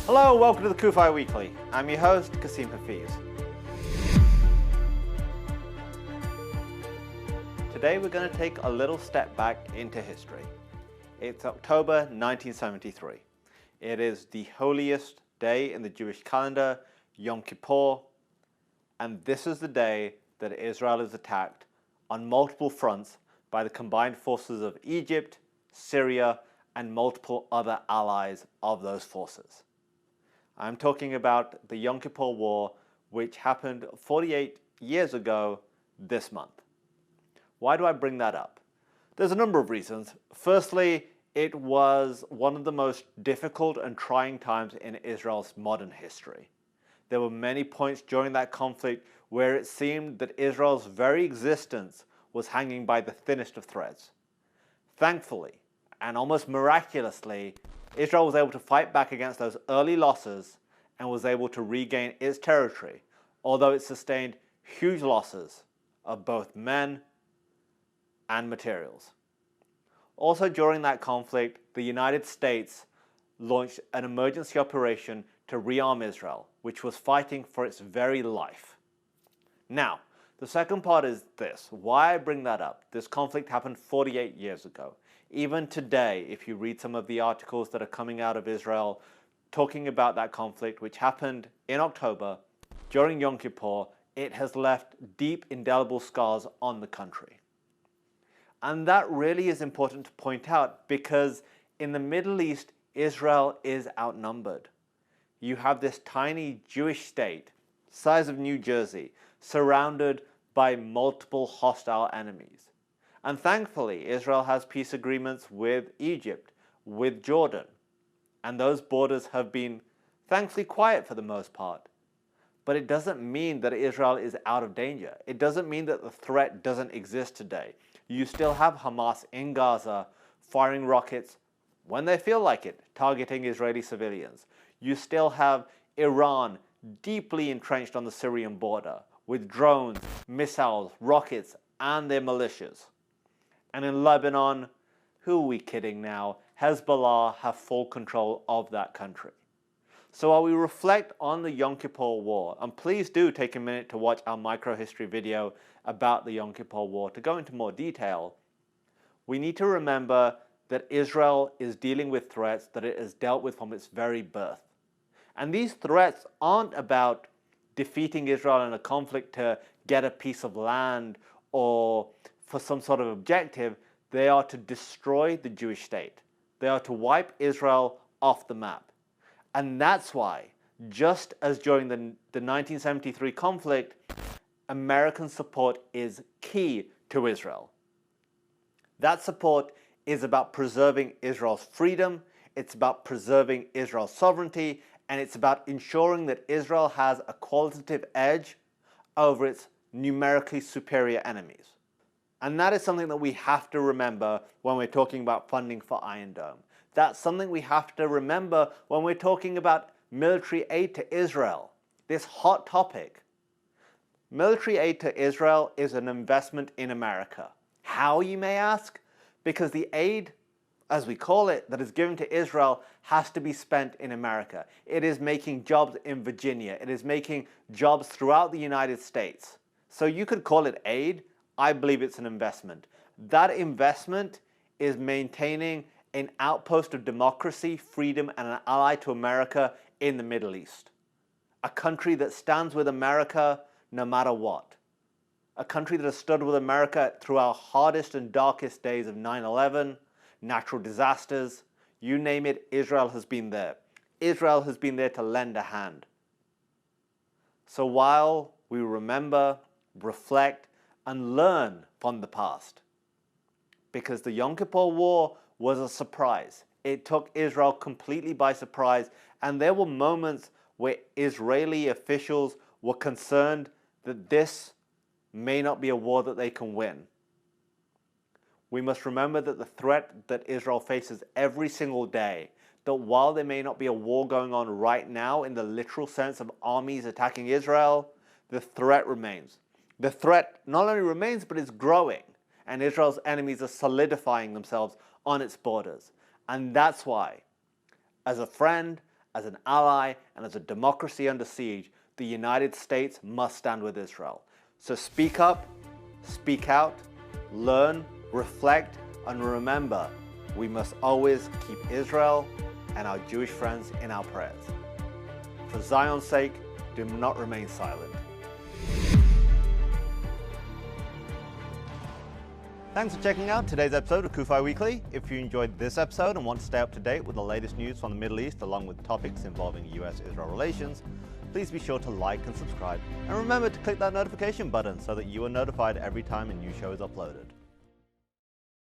Hello, welcome to the CUFI Weekly. I'm your host, CUFI. Today we're going to take a little step back into history. It's October 1973. It is the holiest day in the Jewish calendar, Yom Kippur, and this is the day that Israel is attacked on multiple fronts by the combined forces of Egypt, Syria, and multiple other allies of those forces. I'm talking about the Yom Kippur War, which happened 48 years ago this month. Why do I bring that up? There's a number of reasons. Firstly, it was one of the most difficult and trying times in Israel's modern history. There were many points during that conflict where it seemed that Israel's very existence was hanging by the thinnest of threads. Thankfully, and almost miraculously, Israel was able to fight back against those early losses and was able to regain its territory, although it sustained huge losses of both men and materials. Also during that conflict, the United States launched an emergency operation to rearm Israel, which was fighting for its very life. Now, the second part is this. Why I bring that up? This conflict happened 48 years ago. Even today, if you read some of the articles that are coming out of Israel talking about that conflict, which happened in October during Yom Kippur, it has left deep, indelible scars on the country. And that really is important to point out because in the Middle East, Israel is outnumbered. You have this tiny Jewish state, size of New Jersey, surrounded by multiple hostile enemies. And thankfully, Israel has peace agreements with Egypt, with Jordan. And those borders have been thankfully quiet for the most part. But it doesn't mean that Israel is out of danger. It doesn't mean that the threat doesn't exist today. You still have Hamas in Gaza firing rockets when they feel like it, targeting Israeli civilians. You still have Iran deeply entrenched on the Syrian border with drones, missiles, rockets, and their militias. And in Lebanon, who are we kidding now? Hezbollah have full control of that country. So while we reflect on the Yom Kippur War, and please do take a minute to watch our microhistory video about the Yom Kippur War to go into more detail, we need to remember that Israel is dealing with threats that it has dealt with from its very birth. And these threats aren't about defeating Israel in a conflict to get a piece of land or for some sort of objective. They are to destroy the Jewish state. They are to wipe Israel off the map. And that's why, just as during the 1973 conflict, American support is key to Israel. That support is about preserving Israel's freedom, it's about preserving Israel's sovereignty, and it's about ensuring that Israel has a qualitative edge over its numerically superior enemies. And that is something that we have to remember when we're talking about funding for Iron Dome. That's something we have to remember when we're talking about military aid to Israel, this hot topic. Military aid to Israel is an investment in America. How, you may ask? Because the aid, as we call it, that is given to Israel has to be spent in America. It is making jobs in Virginia. It is making jobs throughout the United States. So you could call it aid. I believe it's an investment. That investment is maintaining an outpost of democracy, freedom, and an ally to America in the Middle East. A country that stands with America no matter what. A country that has stood with America through our hardest and darkest days of 9/11, natural disasters, you name it, Israel has been there. Israel has been there to lend a hand. So while we remember, reflect, and learn from the past, because the Yom Kippur War was a surprise. It took Israel completely by surprise, and there were moments where Israeli officials were concerned that this may not be a war that they can win. We must remember that the threat that Israel faces every single day, that while there may not be a war going on right now in the literal sense of armies attacking Israel, the threat remains. The threat not only remains, but is growing, and Israel's enemies are solidifying themselves on its borders. And that's why, as a friend, as an ally and as a democracy under siege, the United States must stand with Israel. So speak up, speak out, learn, reflect, and remember, we must always keep Israel and our Jewish friends in our prayers. For Zion's sake, do not remain silent. Thanks for checking out today's episode of CUFI Weekly. If you enjoyed this episode and want to stay up to date with the latest news from the Middle East along with topics involving US-Israel relations, please be sure to like and subscribe. And remember to click that notification button so that you are notified every time a new show is uploaded.